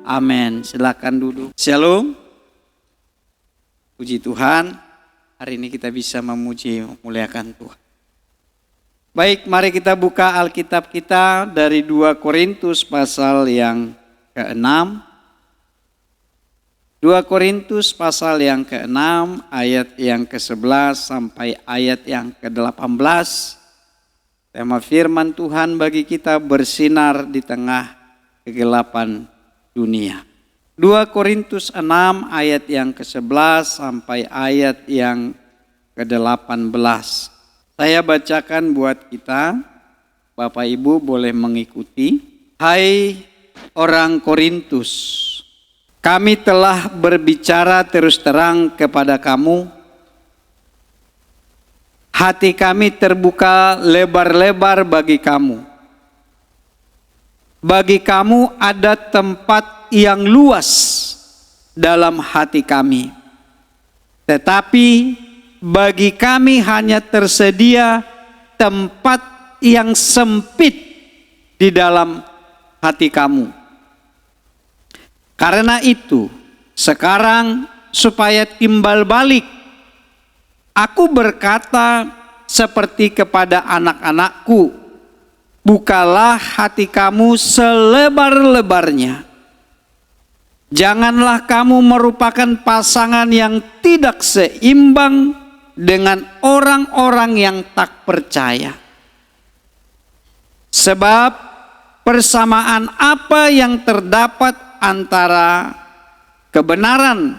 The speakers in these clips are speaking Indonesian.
Amin. Silakan duduk. Shalom. Puji Tuhan, hari ini kita bisa memuji memuliakan Tuhan. Baik, mari kita buka Alkitab kita dari 2 Korintus pasal yang ke-6. 2 Korintus pasal yang ke-6 ayat yang ke-11 sampai ayat yang ke-18. Tema firman Tuhan bagi kita bersinar di tengah kegelapan dunia. 2 Korintus 6 ayat yang ke-11 sampai ayat yang ke-18. Saya bacakan buat kita, Bapak Ibu boleh mengikuti. Hai orang Korintus, kami telah berbicara terus terang kepada kamu. Hati kami terbuka lebar-lebar bagi kamu. Bagi kamu ada tempat yang luas dalam hati kami. Tetapi bagi kami hanya tersedia tempat yang sempit di dalam hati kamu. Karena itu, sekarang supaya timbal balik, aku berkata seperti kepada anak-anakku, bukalah hati kamu selebar-lebarnya. Janganlah kamu merupakan pasangan yang tidak seimbang dengan orang-orang yang tak percaya. Sebab persamaan apa yang terdapat antara kebenaran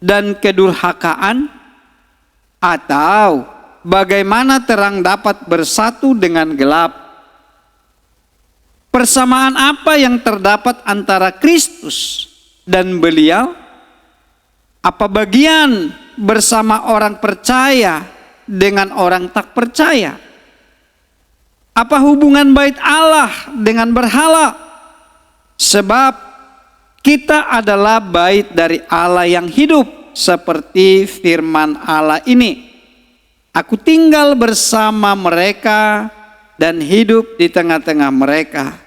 dan kedurhakaan, atau bagaimana terang dapat bersatu dengan gelap? Persamaan apa yang terdapat antara Kristus dan beliau? Apa bagian bersama orang percaya dengan orang tak percaya? Apa hubungan bait Allah dengan berhala? Sebab kita adalah bait dari Allah yang hidup, seperti firman Allah ini. Aku tinggal bersama mereka dan hidup di tengah-tengah mereka.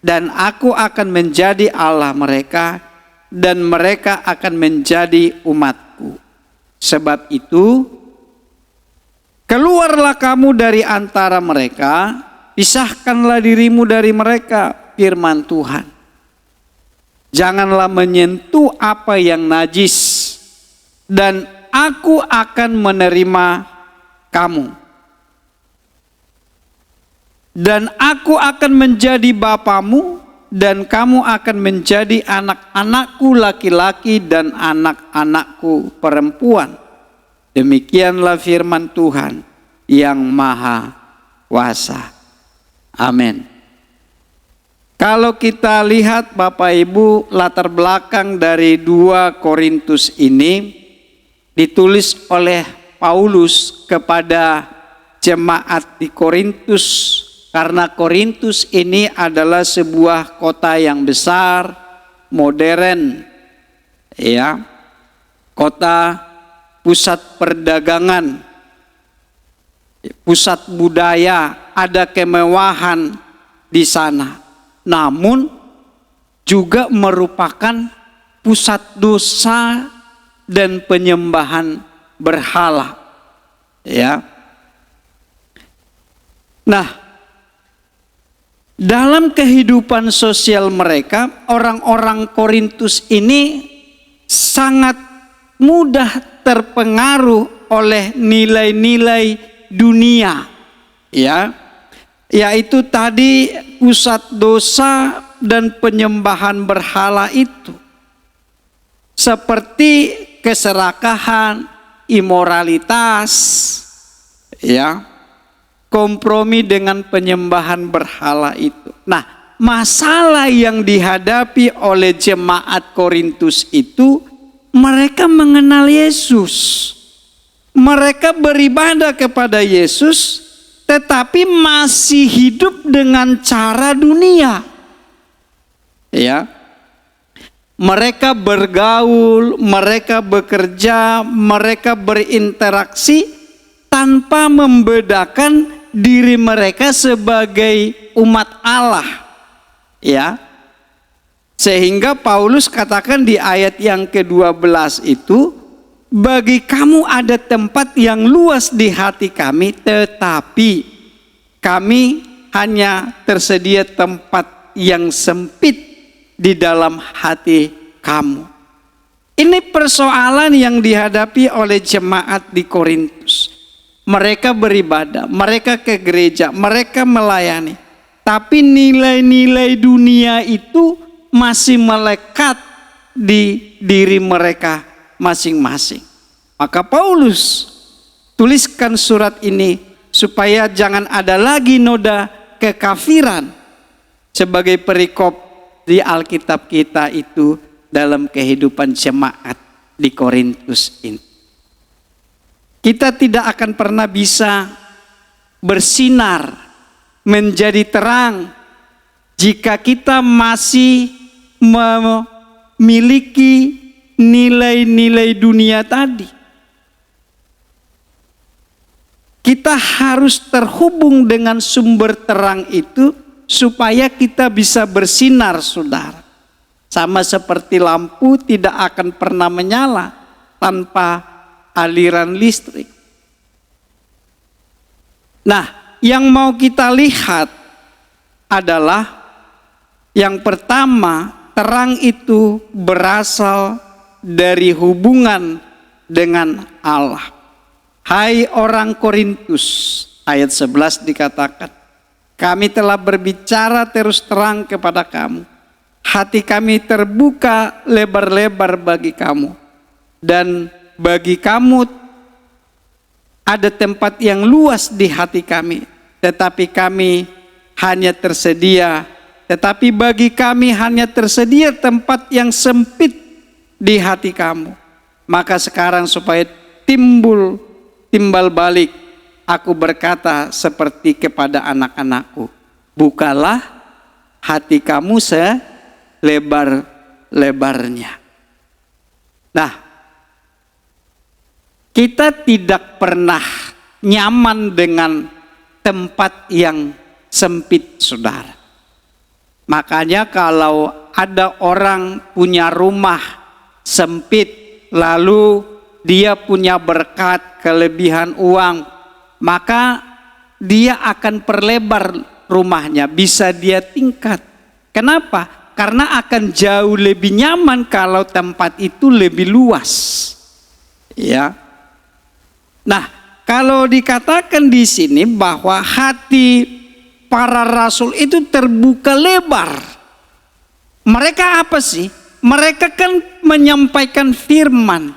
Dan aku akan menjadi Allah mereka, dan mereka akan menjadi umatku. Sebab itu, keluarlah kamu dari antara mereka, pisahkanlah dirimu dari mereka, firman Tuhan. Janganlah menyentuh apa yang najis, dan aku akan menerima kamu. Dan aku akan menjadi bapamu, dan kamu akan menjadi anak-anakku laki-laki dan anak-anakku perempuan. Demikianlah firman Tuhan yang Maha Kuasa. Amin. Kalau kita lihat Bapak Ibu, latar belakang dari 2 Korintus ini ditulis oleh Paulus kepada jemaat di Korintus. Karena Korintus ini adalah sebuah kota yang besar, modern, ya, kota pusat perdagangan, pusat budaya, ada kemewahan di sana. Namun juga merupakan pusat dosa dan penyembahan berhala, ya. Nah, dalam kehidupan sosial mereka, orang-orang Korintus ini sangat mudah terpengaruh oleh nilai-nilai dunia, ya, yaitu tadi pusat dosa dan penyembahan berhala itu, seperti keserakahan, imoralitas, ya, kompromi dengan penyembahan berhala itu. Nah, masalah yang dihadapi oleh jemaat Korintus itu, mereka mengenal Yesus. Mereka beribadah kepada Yesus, tetapi masih hidup dengan cara dunia. Ya. Mereka bergaul, mereka bekerja, mereka berinteraksi tanpa membedakan diri mereka sebagai umat Allah, ya. Sehingga Paulus katakan di ayat yang ke-12 itu, bagi kamu ada tempat yang luas di hati kami, tetapi kami hanya tersedia tempat yang sempit di dalam hati kamu. Ini persoalan yang dihadapi oleh jemaat di Korintus. Mereka beribadah, mereka ke gereja, mereka melayani. Tapi nilai-nilai dunia itu masih melekat di diri mereka masing-masing. Maka Paulus tuliskan surat ini supaya jangan ada lagi noda kekafiran sebagai perikop di Alkitab kita itu dalam kehidupan jemaat di Korintus ini. Kita tidak akan pernah bisa bersinar menjadi terang jika kita masih memiliki nilai-nilai dunia tadi. Kita harus terhubung dengan sumber terang itu supaya kita bisa bersinar, saudara. Sama seperti lampu tidak akan pernah menyala tanpa aliran listrik. Nah, yang mau kita lihat adalah yang pertama, terang itu berasal dari hubungan dengan Allah. Hai orang Korintus, ayat 11 dikatakan, kami telah berbicara terus terang kepada kamu. Hati kami terbuka lebar-lebar bagi kamu. Dan bagi kamu ada tempat yang luas di hati kami. Tetapi bagi kami hanya tersedia tempat yang sempit di hati kamu. Maka sekarang supaya timbal balik, aku berkata seperti kepada anak-anakku, bukalah hati kamu selebar-lebarnya. Nah, kita tidak pernah nyaman dengan tempat yang sempit, saudara. Makanya kalau ada orang punya rumah sempit, lalu dia punya berkat, kelebihan uang, maka dia akan perlebar rumahnya, bisa dia tingkat. Kenapa? Karena akan jauh lebih nyaman kalau tempat itu lebih luas. Ya. Nah, kalau dikatakan di sini bahwa hati para rasul itu terbuka lebar. Mereka apa sih? Mereka kan menyampaikan firman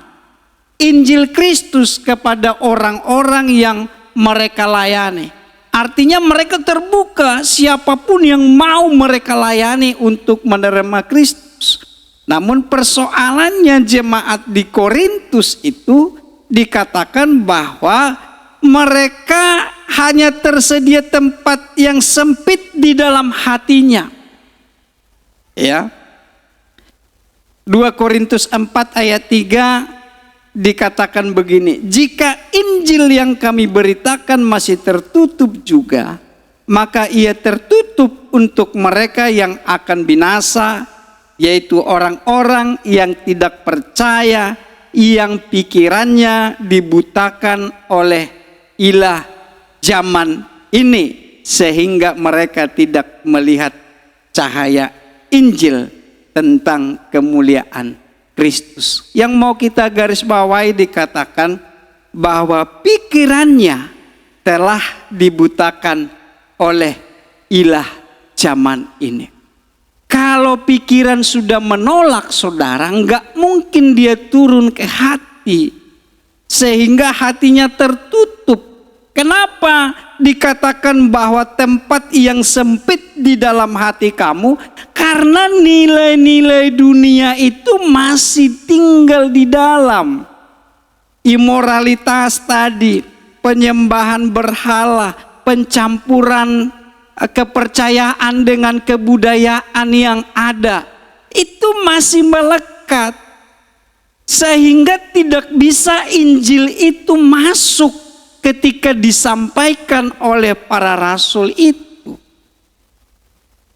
Injil Kristus kepada orang-orang yang mereka layani. Artinya mereka terbuka, siapapun yang mau mereka layani untuk menerima Kristus. Namun persoalannya jemaat di Korintus itu dikatakan bahwa mereka hanya tersedia tempat yang sempit di dalam hatinya. Ya. 2 Korintus 4 ayat 3 dikatakan begini, jika Injil yang kami beritakan masih tertutup juga, maka ia tertutup untuk mereka yang akan binasa, yaitu orang-orang yang tidak percaya, yang pikirannya dibutakan oleh ilah zaman ini, sehingga mereka tidak melihat cahaya Injil tentang kemuliaan Kristus. Yang mau kita garis bawahi dikatakan bahwa pikirannya telah dibutakan oleh ilah zaman ini. Kalau pikiran sudah menolak, saudara, enggak mungkin dia turun ke hati sehingga hatinya tertutup. Kenapa dikatakan bahwa tempat yang sempit di dalam hati kamu? Karena nilai-nilai dunia itu masih tinggal di dalam. Imoralitas tadi, penyembahan berhala, pencampuran kepercayaan dengan kebudayaan yang ada, itu masih melekat. Sehingga tidak bisa Injil itu masuk ketika disampaikan oleh para rasul itu.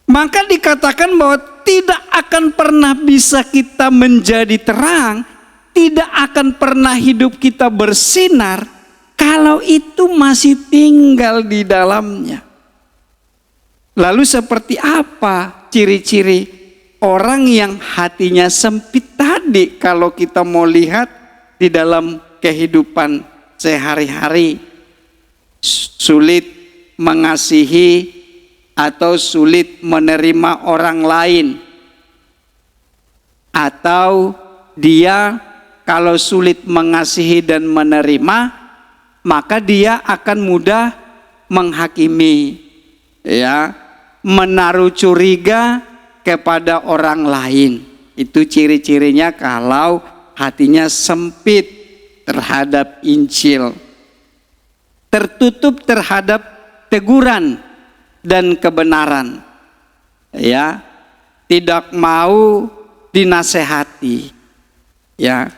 Maka dikatakan bahwa tidak akan pernah bisa kita menjadi terang, tidak akan pernah hidup kita bersinar kalau itu masih tinggal di dalamnya. Lalu seperti apa ciri-ciri orang yang hatinya sempit tadi kalau kita mau lihat di dalam kehidupan sehari-hari? Sulit mengasihi atau sulit menerima orang lain, atau dia kalau sulit mengasihi dan menerima, maka dia akan mudah menghakimi, ya, menaruh curiga kepada orang lain. Itu ciri-cirinya kalau hatinya sempit terhadap Injil, tertutup terhadap teguran dan kebenaran, ya, tidak mau dinasehati, ya,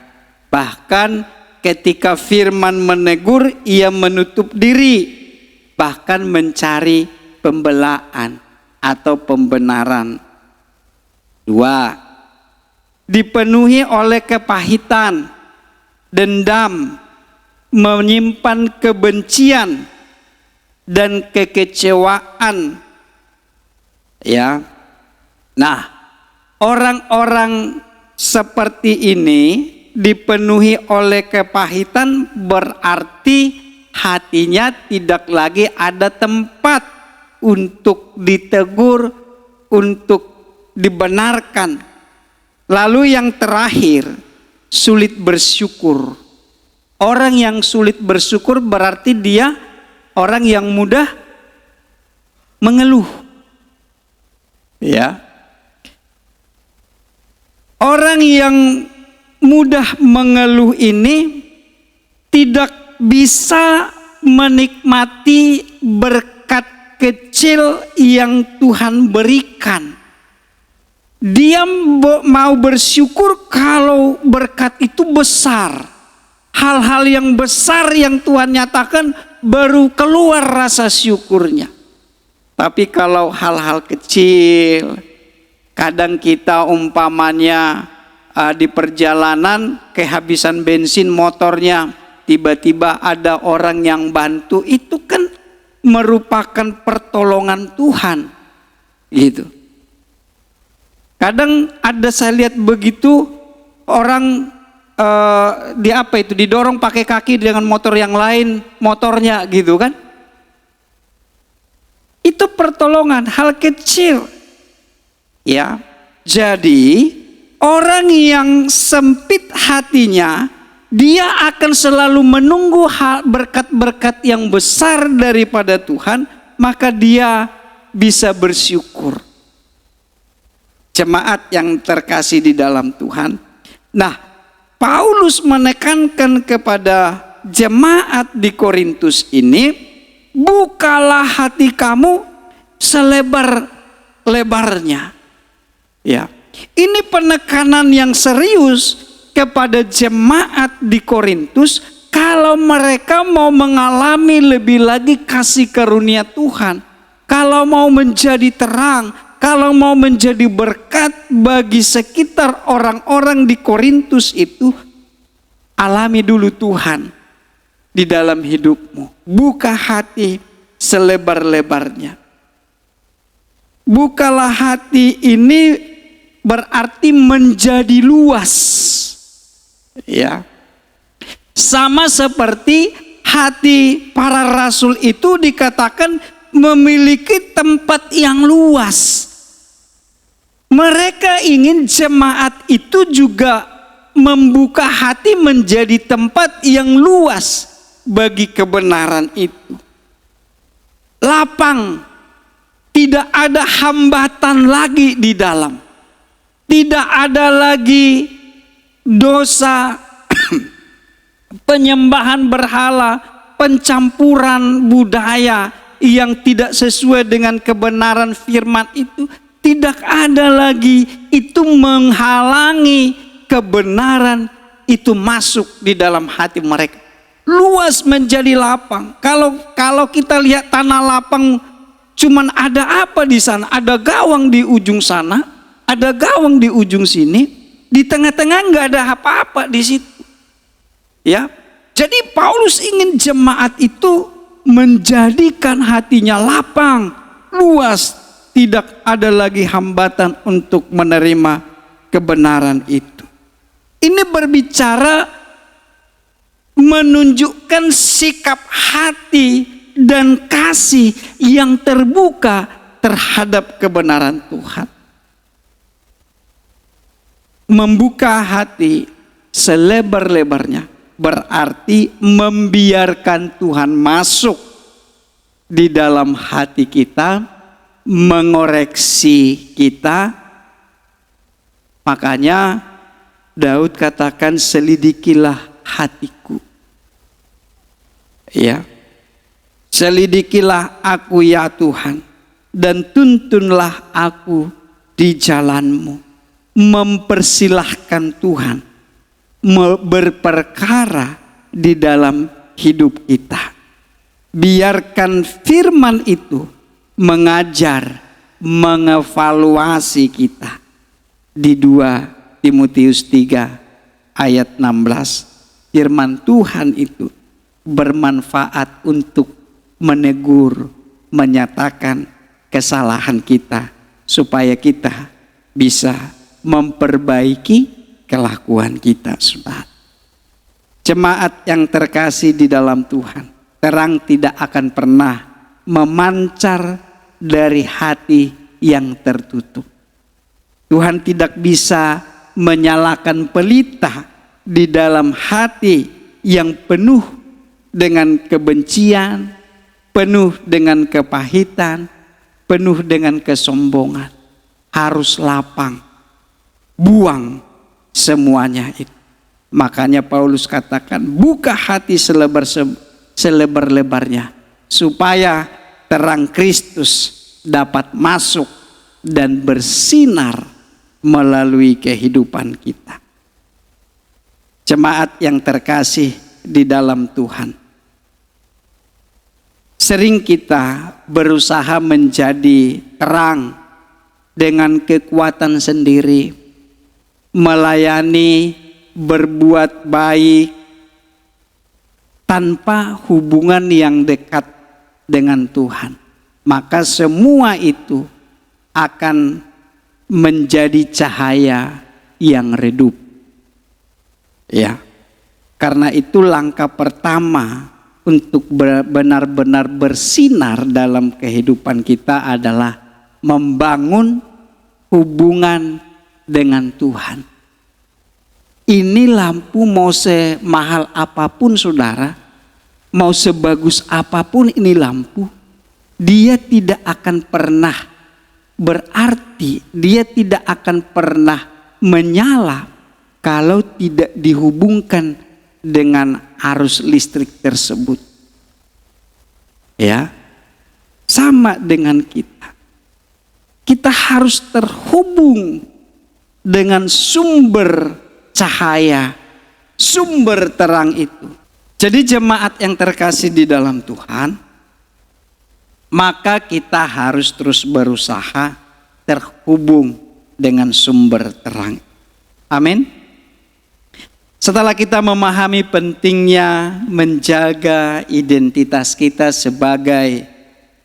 bahkan ketika firman menegur ia menutup diri, bahkan mencari pembelaan atau pembenaran. 2, dipenuhi oleh kepahitan, dendam, menyimpan kebencian dan kekecewaan, ya. Nah, orang-orang seperti ini dipenuhi oleh kepahitan berarti hatinya tidak lagi ada tempat untuk ditegur, untuk dibenarkan. Lalu yang terakhir, sulit bersyukur. Orang yang sulit bersyukur berarti dia orang yang mudah mengeluh, ya. Orang yang mudah mengeluh ini tidak bisa menikmati berkat kecil yang Tuhan berikan. Dia mau bersyukur kalau berkat itu besar. Hal-hal yang besar yang Tuhan nyatakan baru keluar rasa syukurnya. Tapi kalau hal-hal kecil, kadang kita umpamanya di perjalanan kehabisan bensin motornya, tiba-tiba ada orang yang bantu, itu kan merupakan pertolongan Tuhan, gitu. Kadang ada saya lihat begitu orang didorong pakai kaki dengan motor yang lain, motornya gitu kan. Itu pertolongan, hal kecil, ya. Jadi orang yang sempit hatinya, dia akan selalu menunggu berkat-berkat yang besar daripada Tuhan, maka dia bisa bersyukur. Jemaat yang terkasih di dalam Tuhan. Nah, Paulus menekankan kepada jemaat di Korintus ini, bukalah hati kamu selebar-lebarnya. Ya, ini penekanan yang serius kepada jemaat di Korintus kalau mereka mau mengalami lebih lagi kasih karunia Tuhan, kalau mau menjadi terang, kalau mau menjadi berkat bagi sekitar orang-orang di Korintus itu, alami dulu Tuhan di dalam hidupmu. Buka hati selebar-lebarnya. Bukalah hati ini berarti menjadi luas. Ya. Sama seperti hati para rasul itu dikatakan memiliki tempat yang luas. Mereka ingin jemaat itu juga membuka hati menjadi tempat yang luas bagi kebenaran itu. Lapang, tidak ada hambatan lagi di dalam. Tidak ada lagi dosa, penyembahan berhala, pencampuran budaya yang tidak sesuai dengan kebenaran firman itu. Tidak ada lagi, itu menghalangi kebenaran itu masuk di dalam hati mereka. Luas menjadi lapang. Kalau kita lihat tanah lapang, cuman ada apa di sana? Ada gawang di ujung sana, ada gawang di ujung sini, di tengah-tengah nggak ada apa-apa di situ. Ya, jadi Paulus ingin jemaat itu menjadikan hatinya lapang, luas, tidak ada lagi hambatan untuk menerima kebenaran itu. Ini berbicara menunjukkan sikap hati dan kasih yang terbuka terhadap kebenaran Tuhan. Membuka hati selebar-lebarnya berarti membiarkan Tuhan masuk di dalam hati kita, mengoreksi kita. Makanya Daud katakan, selidikilah hatiku. Ya. Selidikilah aku ya Tuhan, dan tuntunlah aku di jalan-Mu. Mempersilahkan Tuhan berperkara di dalam hidup kita. Biarkan firman itu mengajar, mengevaluasi kita. Di 2 Timotius 3 ayat 16, firman Tuhan itu bermanfaat untuk menegur, menyatakan kesalahan kita, supaya kita bisa memperbaiki kelakuan kita. Jemaat yang terkasih di dalam Tuhan, terang tidak akan pernah memancar dari hati yang tertutup. Tuhan tidak bisa menyalakan pelita di dalam hati yang penuh dengan kebencian, penuh dengan kepahitan, penuh dengan kesombongan. Harus lapang, buang semuanya itu. Makanya Paulus katakan, buka hati selebar-lebarnya, supaya terang Kristus dapat masuk dan bersinar melalui kehidupan kita. Jemaat yang terkasih di dalam Tuhan, sering kita berusaha menjadi terang dengan kekuatan sendiri, melayani, berbuat baik tanpa hubungan yang dekat dengan Tuhan. Maka semua itu akan menjadi cahaya yang redup. Ya. Karena itu langkah pertama untuk benar-benar bersinar dalam kehidupan kita adalah membangun hubungan dengan Tuhan. Ini lampu mau semahal apapun saudara, mau sebagus apapun ini lampu, dia tidak akan pernah berarti, dia tidak akan pernah menyala kalau tidak dihubungkan dengan arus listrik tersebut. Ya, sama dengan kita. Kita harus terhubung dengan sumber cahaya, sumber terang itu. Jadi jemaat yang terkasih di dalam Tuhan, maka kita harus terus berusaha terhubung dengan sumber terang. Amin. Setelah kita memahami pentingnya menjaga identitas kita sebagai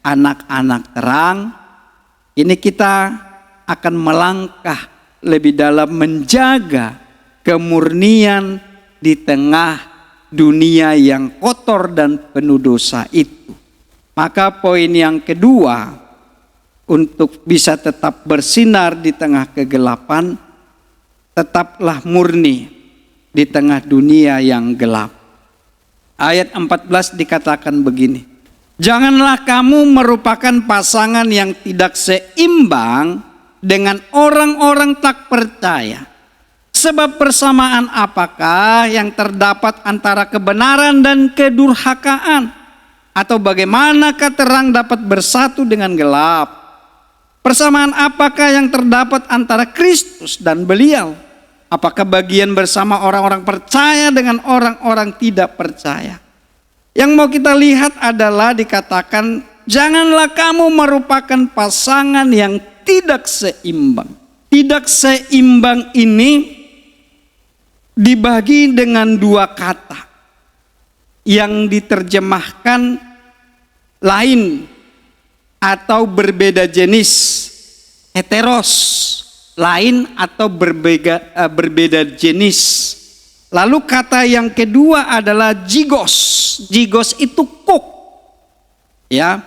anak-anak terang, ini kita akan melangkah lebih dalam menjaga kemurnian di tengah dunia yang kotor dan penuh dosa itu. Maka poin yang kedua, untuk bisa tetap bersinar di tengah kegelapan, tetaplah murni di tengah dunia yang gelap. Ayat 14 dikatakan begini, janganlah kamu merupakan pasangan yang tidak seimbang dengan orang-orang tak percaya. Sebab persamaan apakah yang terdapat antara kebenaran dan kedurhakaan? Atau bagaimanakah terang dapat bersatu dengan gelap? Persamaan apakah yang terdapat antara Kristus dan beliau? Apakah bagian bersama orang-orang percaya dengan orang-orang tidak percaya? Yang mau kita lihat adalah dikatakan, janganlah kamu merupakan pasangan yang tidak seimbang. tidak seimbang ini dibagi dengan dua kata yang diterjemahkan lain atau berbeda jenis, heteros, lain atau berbeda jenis. Lalu kata yang kedua adalah zigos. Zigos itu kuk. Ya.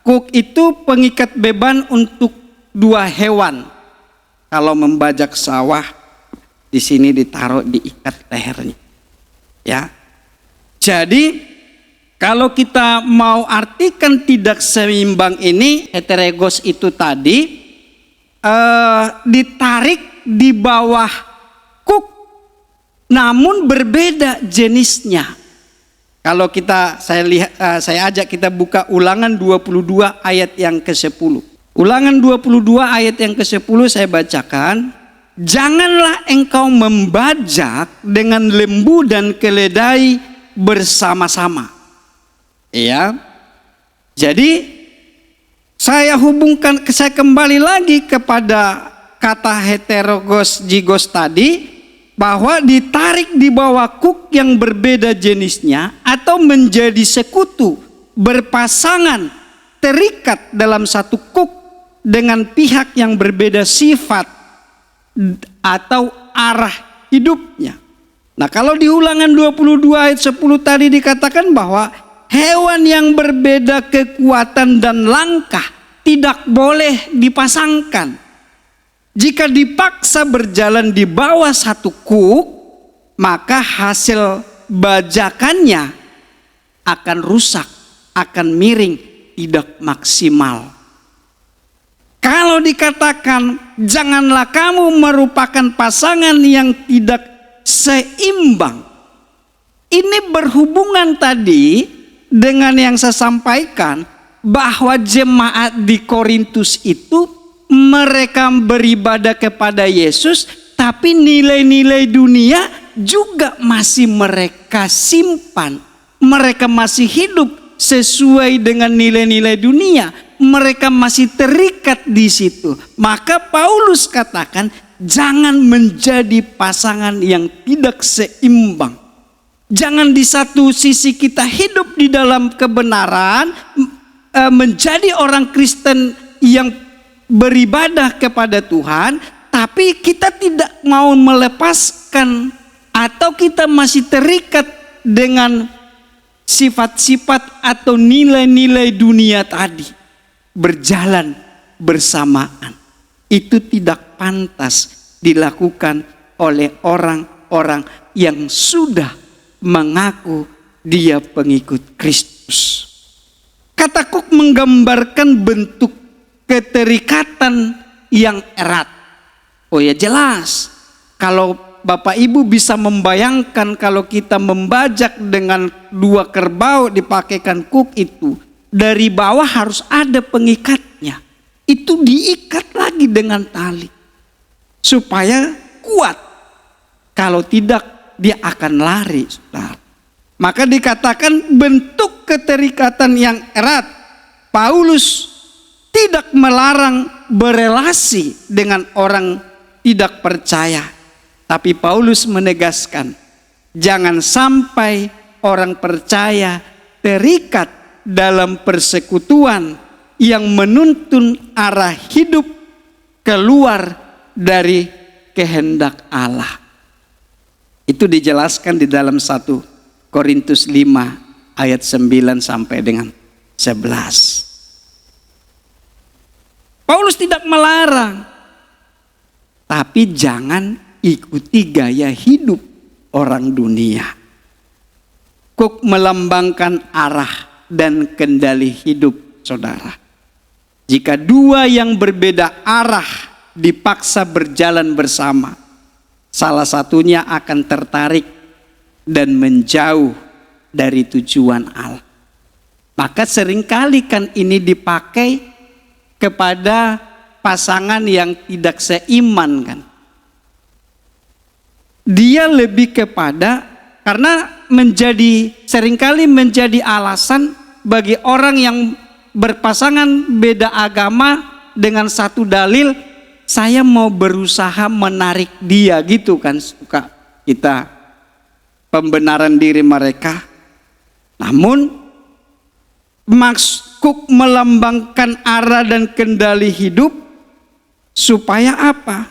Kuk itu pengikat beban untuk dua hewan. Kalau membajak sawah, di sini ditaruh diikat lehernya. Ya. Jadi kalau kita mau artikan tidak seimbang ini, heterogos itu tadi ditarik di bawah kuk, namun berbeda jenisnya. Kalau saya ajak kita buka Ulangan 22 ayat yang ke-10. Ulangan 22 ayat yang ke-10 saya bacakan. Janganlah engkau membajak dengan lembu dan keledai bersama-sama. Ya. Jadi saya kembali lagi kepada kata heterogos zigos tadi, bahwa ditarik di bawah kuk yang berbeda jenisnya atau menjadi sekutu, berpasangan, terikat dalam satu kuk dengan pihak yang berbeda sifat atau arah hidupnya. Nah, kalau di Ulangan 22 ayat 10 tadi dikatakan bahwa hewan yang berbeda kekuatan dan langkah tidak boleh dipasangkan. Jika dipaksa berjalan di bawah satu kuk, maka hasil bajakannya akan rusak, akan miring, tidak maksimal. Kalau dikatakan janganlah kamu merupakan pasangan yang tidak seimbang, ini berhubungan tadi dengan yang saya sampaikan bahwa jemaat di Korintus itu mereka beribadah kepada Yesus, tapi nilai-nilai dunia juga masih mereka simpan. Mereka masih hidup sesuai dengan nilai-nilai dunia. Mereka masih terikat di situ. Maka Paulus katakan, jangan menjadi pasangan yang tidak seimbang. Jangan di satu sisi kita hidup di dalam kebenaran, menjadi orang Kristen yang beribadah kepada Tuhan, tapi kita tidak mau melepaskan atau kita masih terikat dengan sifat-sifat atau nilai-nilai dunia tadi, berjalan bersamaan. Itu tidak pantas dilakukan oleh orang-orang yang sudah mengaku dia pengikut Kristus. Kata kuk menggambarkan bentuk keterikatan yang erat. Oh ya, jelas. Kalau Bapak Ibu bisa membayangkan kalau kita membajak dengan dua kerbau dipakaikan kuk itu, dari bawah harus ada pengikatnya. Itu diikat lagi dengan tali supaya kuat. Kalau tidak dia akan lari, saudara. Maka dikatakan bentuk keterikatan yang erat. Paulus tidak melarang berelasi dengan orang tidak percaya. Tapi Paulus menegaskan, jangan sampai orang percaya terikat dalam persekutuan yang menuntun arah hidup keluar dari kehendak Allah. Itu dijelaskan di dalam 1 Korintus 5 ayat 9 sampai dengan 11. Paulus tidak melarang, tapi jangan ikuti gaya hidup orang dunia. Kuk melambangkan arah dan kendali hidup, saudara. Jika dua yang berbeda arah dipaksa berjalan bersama, salah satunya akan tertarik dan menjauh dari tujuan Allah. Maka seringkali kan ini dipakai kepada pasangan yang tidak seiman kan. Dia lebih kepada, karena seringkali menjadi alasan bagi orang yang berpasangan beda agama dengan satu dalil, saya mau berusaha menarik dia gitu kan, suka kita pembenaran diri mereka. Namun maksud melambangkan arah dan kendali hidup supaya apa?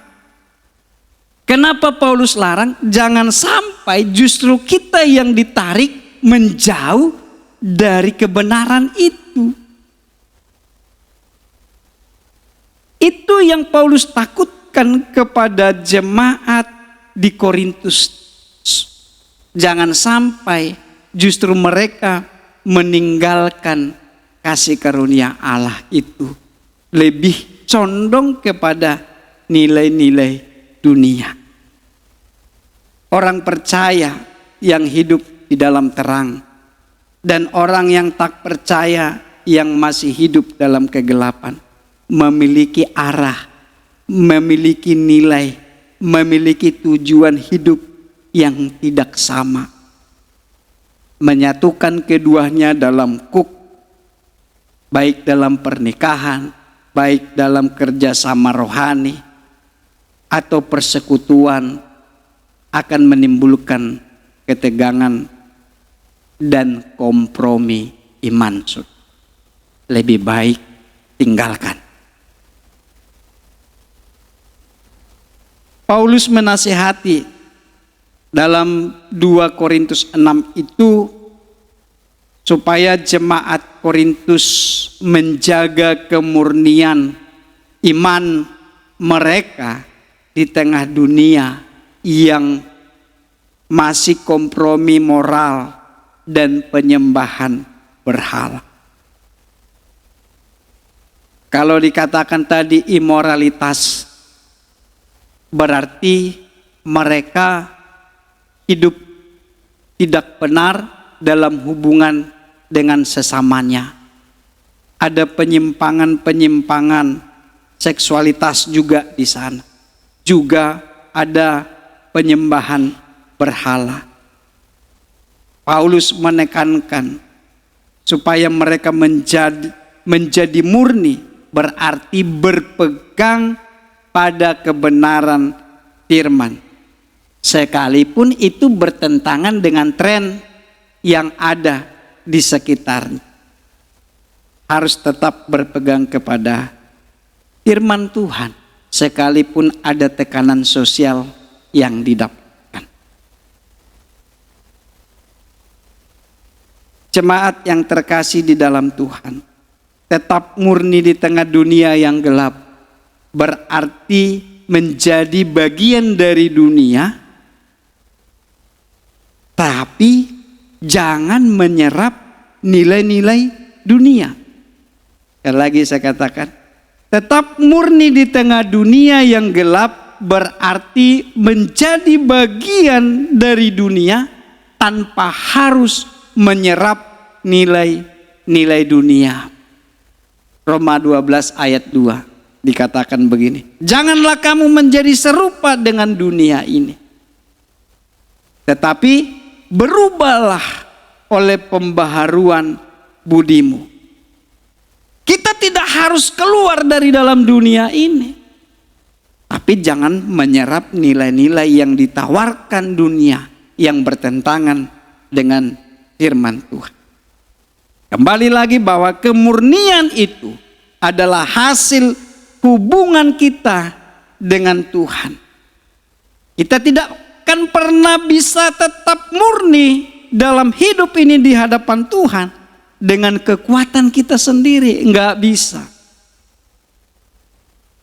Kenapa Paulus larang? Jangan sampai justru kita yang ditarik menjauh dari kebenaran itu. Itu yang Paulus takutkan kepada jemaat di Korintus. Jangan sampai justru mereka meninggalkan kasih karunia Allah itu. Lebih condong kepada nilai-nilai dunia. Orang percaya yang hidup di dalam terang, dan orang yang tak percaya yang masih hidup dalam kegelapan, memiliki arah, memiliki nilai, memiliki tujuan hidup yang tidak sama. Menyatukan keduanya dalam baik dalam pernikahan, baik dalam kerjasama rohani atau persekutuan, akan menimbulkan ketegangan dan kompromi iman. Lebih baik tinggalkan. Paulus menasihati dalam 2 Korintus 6 itu supaya jemaat Korintus menjaga kemurnian iman mereka di tengah dunia yang masih kompromi moral dan penyembahan berhala. Kalau dikatakan tadi imoralitas, berarti mereka hidup tidak benar dalam hubungan dengan sesamanya. Ada penyimpangan-penyimpangan seksualitas juga di sana. Juga ada penyembahan berhala. Paulus menekankan supaya mereka menjadi murni, berarti berpegang pada kebenaran firman. Sekalipun itu bertentangan dengan tren yang ada di sekitarnya. Harus tetap berpegang kepada firman Tuhan, sekalipun ada tekanan sosial yang didapatkan. Jemaat yang terkasih di dalam Tuhan, tetap murni di tengah dunia yang gelap, berarti menjadi bagian dari dunia, tapi jangan menyerap nilai-nilai dunia. Sekali lagi saya katakan, tetap murni di tengah dunia yang gelap, berarti menjadi bagian dari dunia tanpa harus menyerap nilai-nilai dunia. Roma 12 ayat 2 dikatakan begini, janganlah kamu menjadi serupa dengan dunia ini, tetapi berubahlah oleh pembaharuan budimu. Kita tidak harus keluar dari dalam dunia ini, tapi jangan menyerap nilai-nilai yang ditawarkan dunia yang bertentangan dengan firman Tuhan. Kembali lagi bahwa kemurnian itu adalah hasil hubungan kita dengan Tuhan. Kita tidak akan pernah bisa tetap murni dalam hidup ini di hadapan Tuhan dengan kekuatan kita sendiri, enggak bisa.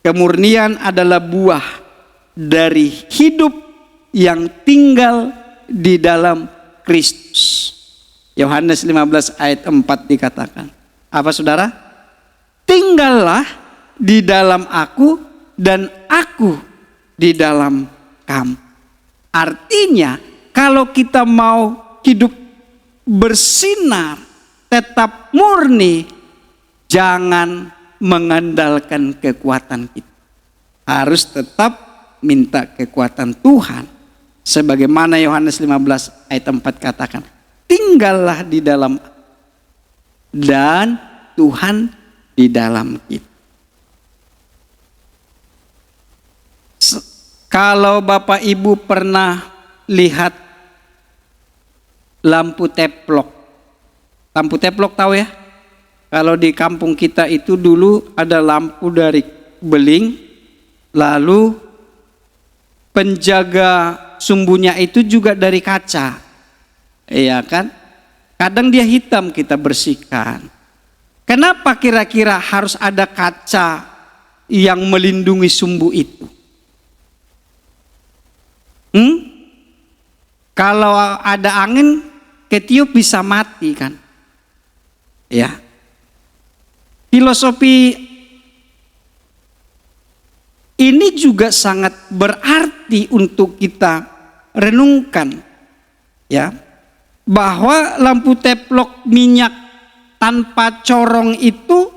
Kemurnian adalah buah dari hidup yang tinggal di dalam Kristus. Yohanes 15 ayat 4 dikatakan, apa saudara? Tinggallah di dalam aku dan aku di dalam kamu. Artinya kalau kita mau hidup bersinar, tetap murni, jangan mengandalkan kekuatan kita. Harus tetap minta kekuatan Tuhan. Sebagaimana Yohanes 15 ayat 4 katakan, tinggallah di dalam dan Tuhan di dalam kita. Kalau Bapak Ibu pernah lihat lampu teplok. Lampu teplok tahu ya? Kalau di kampung kita itu dulu ada lampu dari beling, lalu penjaga sumbunya itu juga dari kaca. Iya kan? Kadang dia hitam, kita bersihkan. Kenapa kira-kira harus ada kaca yang melindungi sumbu itu? Kalau ada angin ketiup bisa mati kan? Ya. Filosofi ini juga sangat berarti untuk kita renungkan, ya, bahwa lampu teplok minyak tanpa corong itu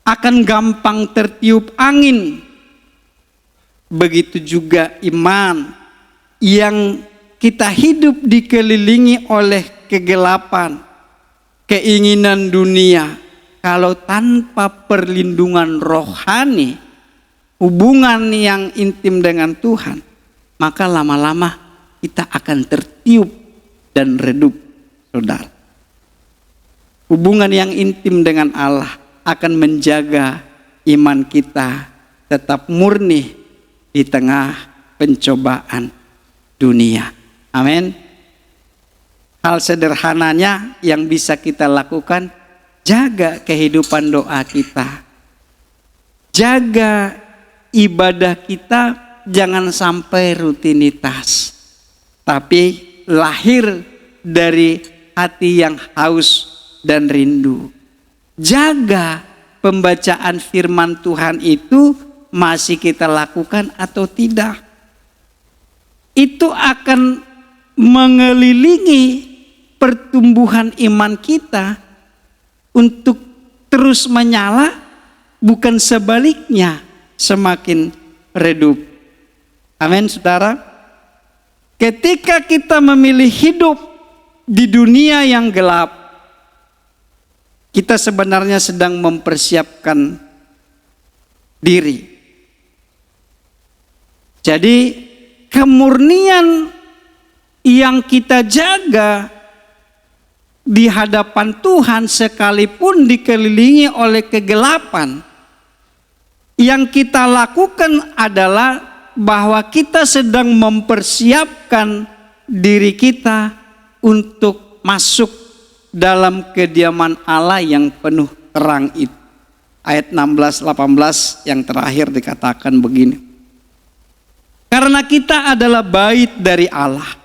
akan gampang tertiup angin. Begitu juga iman yang kita hidup dikelilingi oleh kegelapan, keinginan dunia. Kalau tanpa perlindungan rohani, hubungan yang intim dengan Tuhan, maka lama-lama kita akan tertiup dan redup, saudara. Hubungan yang intim dengan Allah akan menjaga iman kita tetap murni di tengah pencobaan dunia. Amin. Hal sederhananya yang bisa kita lakukan, jaga kehidupan doa kita. Jaga ibadah kita, jangan sampai rutinitas. Tapi lahir dari hati yang haus dan rindu. Jaga pembacaan firman Tuhan itu masih kita lakukan atau tidak. Itu akan mengelilingi pertumbuhan iman kita untuk terus menyala, bukan sebaliknya semakin redup. Amin, saudara. Ketika kita memilih hidup di dunia yang gelap, kita sebenarnya sedang mempersiapkan diri. Jadi kemurnian yang kita jaga di hadapan Tuhan sekalipun dikelilingi oleh kegelapan, yang kita lakukan adalah bahwa kita sedang mempersiapkan diri kita untuk masuk dalam kediaman Allah yang penuh terang itu. Ayat 16-18 yang terakhir dikatakan begini. Karena kita adalah bait dari Allah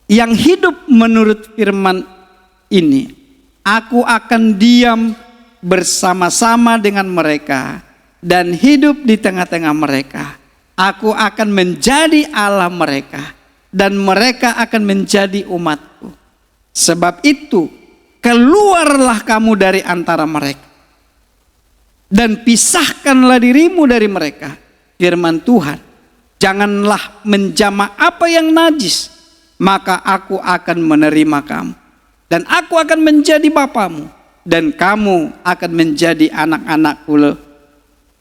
yang hidup menurut firman ini, aku akan diam bersama-sama dengan mereka dan hidup di tengah-tengah mereka. Aku akan menjadi Allah mereka dan mereka akan menjadi umatku. Sebab itu keluarlah kamu dari antara mereka dan pisahkanlah dirimu dari mereka. Firman Tuhan, janganlah menjamah apa yang najis, maka aku akan menerima kamu. Dan aku akan menjadi bapamu. Dan kamu akan menjadi anak-anakku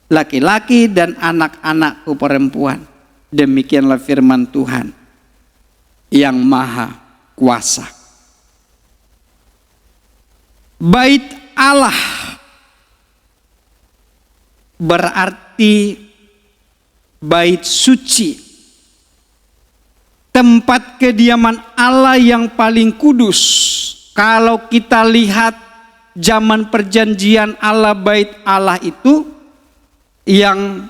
laki-laki dan anak-anakku perempuan. Demikianlah firman Tuhan yang maha kuasa. Bait Allah berarti bait suci, tempat kediaman Allah yang paling kudus. Kalau kita lihat zaman perjanjian Allah, bait Allah itu yang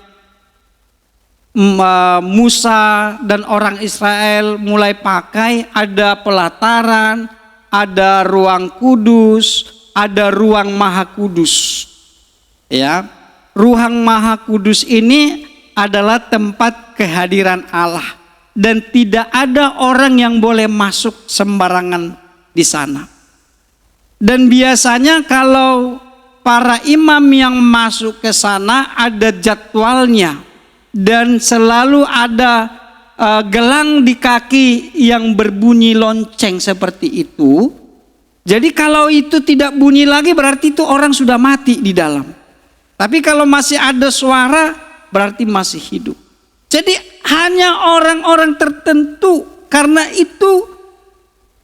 Musa dan orang Israel mulai pakai, ada pelataran, ada ruang kudus, ada ruang maha kudus. Ya, ruang maha kudus ini adalah tempat kehadiran Allah dan tidak ada orang yang boleh masuk sembarangan di sana. Dan biasanya kalau para imam yang masuk ke sana ada jadwalnya dan selalu ada gelang di kaki yang berbunyi lonceng seperti itu. Jadi kalau itu tidak bunyi lagi berarti itu orang sudah mati di dalam. Tapi kalau masih ada suara berarti masih hidup. Jadi hanya orang-orang tertentu. Karena itu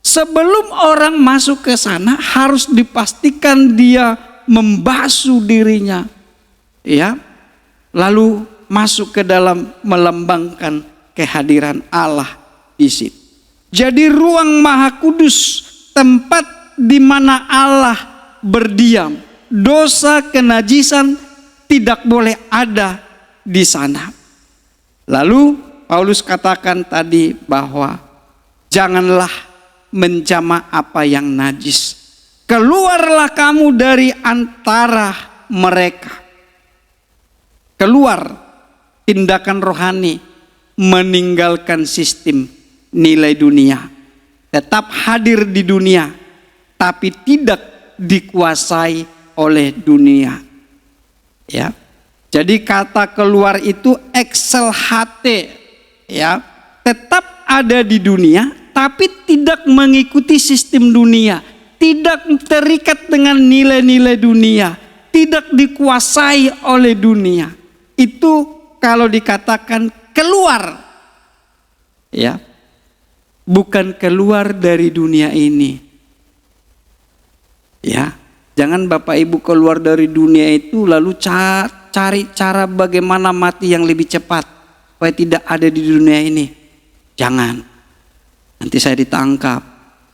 sebelum orang masuk ke sana harus dipastikan dia membasuh dirinya, ya, lalu masuk ke dalam melambangkan kehadiran Allah di situ. Jadi ruang Maha Kudus, tempat di mana Allah berdiam, dosa kenajisan tidak boleh ada di sana. Lalu Paulus katakan tadi bahwa janganlah menjamah apa yang najis. Keluarlah kamu dari antara mereka. Keluar, tindakan rohani, meninggalkan sistem nilai dunia. Tetap hadir di dunia, tapi tidak dikuasai oleh dunia. Ya. Jadi kata keluar itu excelhate, ya. Tetap ada di dunia, tapi tidak mengikuti sistem dunia, tidak terikat dengan nilai-nilai dunia, tidak dikuasai oleh dunia. Itu kalau dikatakan keluar, ya, bukan keluar dari dunia ini. Ya, jangan Bapak Ibu keluar dari dunia itu lalu cari cara bagaimana mati yang lebih cepat supaya tidak ada di dunia ini. Jangan. Nanti saya ditangkap.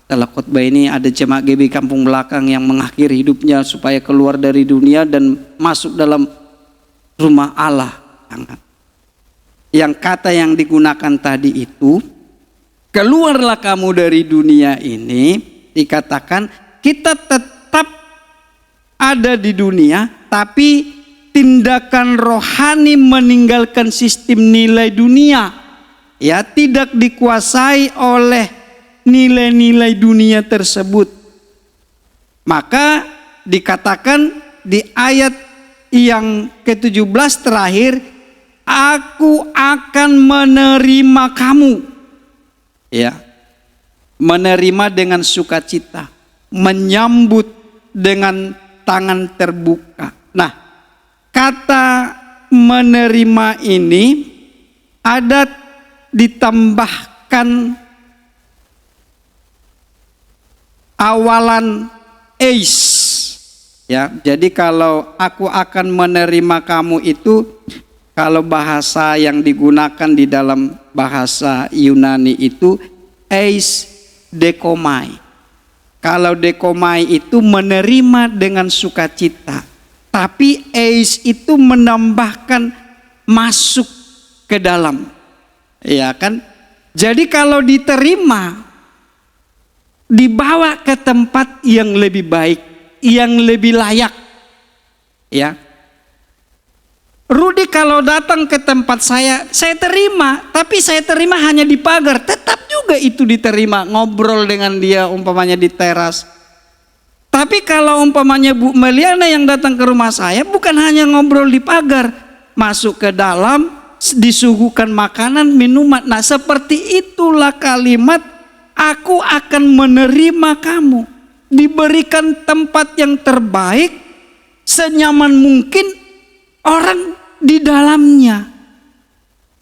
Setelah khotbah ini ada jemaat GB Kampung Belakang yang mengakhiri hidupnya supaya keluar dari dunia dan masuk dalam rumah Allah. Yang kata yang digunakan tadi itu, keluarlah kamu dari dunia ini, dikatakan kita tetap ada di dunia, tapi tindakan rohani meninggalkan sistem nilai dunia. Ya, tidak dikuasai oleh nilai-nilai dunia tersebut. Maka dikatakan di ayat yang ke-17 terakhir, aku akan menerima kamu. Ya. Menerima dengan sukacita, menyambut dengan tangan terbuka. Nah, kata menerima ini ada ditambahkan awalan eis, ya. Jadi kalau aku akan menerima kamu itu, kalau bahasa yang digunakan di dalam bahasa Yunani itu eis dekomai. Kalau dekomai itu menerima dengan sukacita, tapi eis itu menambahkan masuk ke dalam. Ya kan? Jadi kalau diterima, dibawa ke tempat yang lebih baik, yang lebih layak. Ya. Rudi kalau datang ke tempat saya terima, tapi saya terima hanya di pagar, tetap juga itu diterima, ngobrol dengan dia umpamanya di teras. Tapi kalau umpamanya Bu Meliana yang datang ke rumah saya, bukan hanya ngobrol di pagar, masuk ke dalam, disuguhkan makanan, minuman. Nah, seperti itulah kalimat aku akan menerima kamu. Diberikan tempat yang terbaik, senyaman mungkin orang di dalamnya.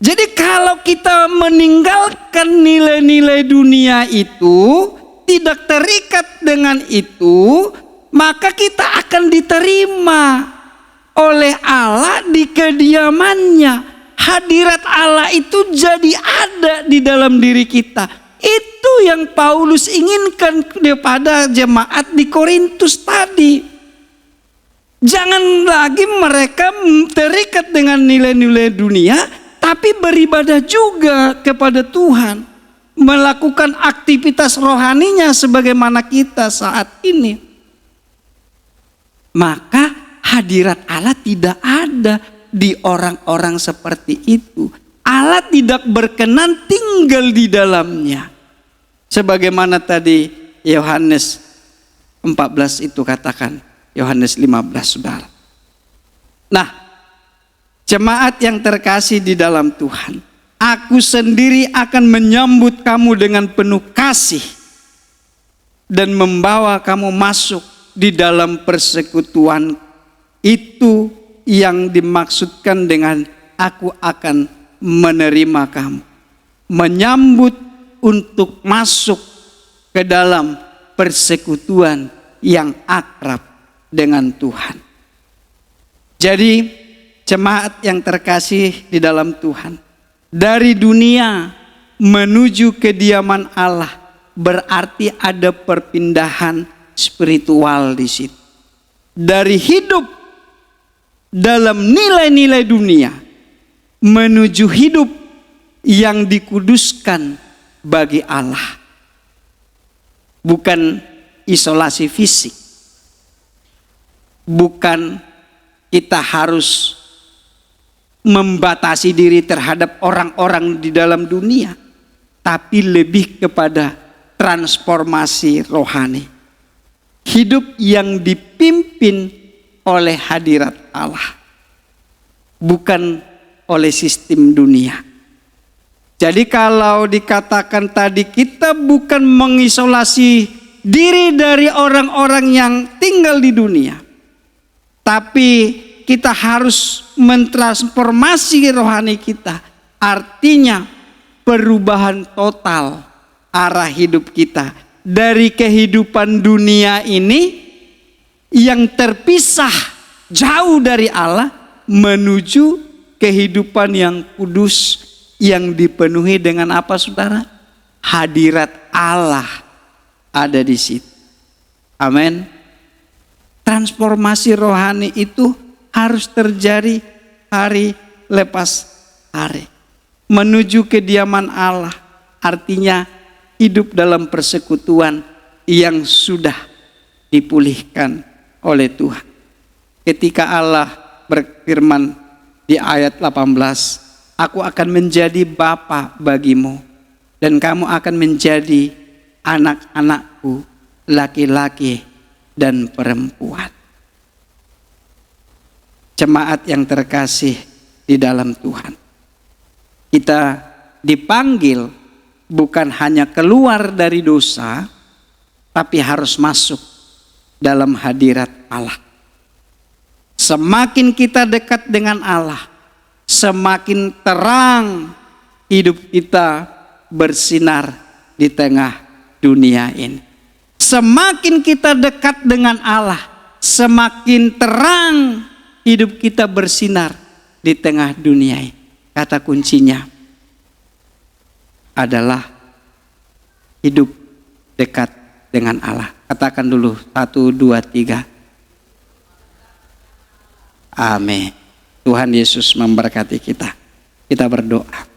Jadi kalau kita meninggalkan nilai-nilai dunia itu, tidak terikat dengan itu, maka kita akan diterima oleh Allah di kediamannya. Hadirat Allah itu jadi ada di dalam diri kita. Itu yang Paulus inginkan kepada jemaat di Korintus tadi. Jangan lagi mereka terikat dengan nilai-nilai dunia, tapi beribadah juga kepada Tuhan. Melakukan aktivitas rohaninya sebagaimana kita saat ini. Maka hadirat Allah tidak ada di orang-orang seperti itu. Allah tidak berkenan tinggal di dalamnya. Sebagaimana tadi Yohanes 14 itu katakan, Yohanes 15 saudara. Nah, jemaat yang terkasih di dalam Tuhan, aku sendiri akan menyambut kamu dengan penuh kasih dan membawa kamu masuk di dalam persekutuan. Itu yang dimaksudkan dengan aku akan menerima kamu, menyambut untuk masuk ke dalam persekutuan yang akrab dengan Tuhan. Jadi jemaat yang terkasih di dalam Tuhan, dari dunia menuju kediaman Allah berarti ada perpindahan spiritual di situ. Dari hidup dalam nilai-nilai dunia menuju hidup yang dikuduskan bagi Allah. Bukan isolasi fisik. Bukan kita harus membatasi diri terhadap orang-orang di dalam dunia, tapi lebih kepada transformasi rohani. Hidup yang dipimpin oleh hadirat Allah, bukan oleh sistem dunia. Jadi kalau dikatakan tadi kita bukan mengisolasi diri dari orang-orang yang tinggal di dunia, tapi kita harus mentransformasi rohani kita. Artinya perubahan total arah hidup kita dari kehidupan dunia ini yang terpisah jauh dari Allah menuju kehidupan yang kudus yang dipenuhi dengan apa, saudara? Hadirat Allah ada di situ. Amin. Transformasi rohani itu harus terjadi hari lepas hari. Menuju kediaman Allah artinya hidup dalam persekutuan yang sudah dipulihkan oleh Tuhan. Ketika Allah berfirman di ayat 18, aku akan menjadi bapa bagimu dan kamu akan menjadi anak-anakku laki-laki dan perempuan. Jemaat yang terkasih di dalam Tuhan, kita dipanggil bukan hanya keluar dari dosa, tapi harus masuk dalam hadirat Allah. Semakin kita dekat dengan Allah, semakin terang hidup kita bersinar di tengah dunia ini. Semakin kita dekat dengan Allah, semakin terang hidup kita bersinar di tengah dunia ini. Kata kuncinya adalah hidup dekat dengan Allah. Katakan dulu 1, 2, 3. Amin. Tuhan Yesus memberkati kita. Kita berdoa.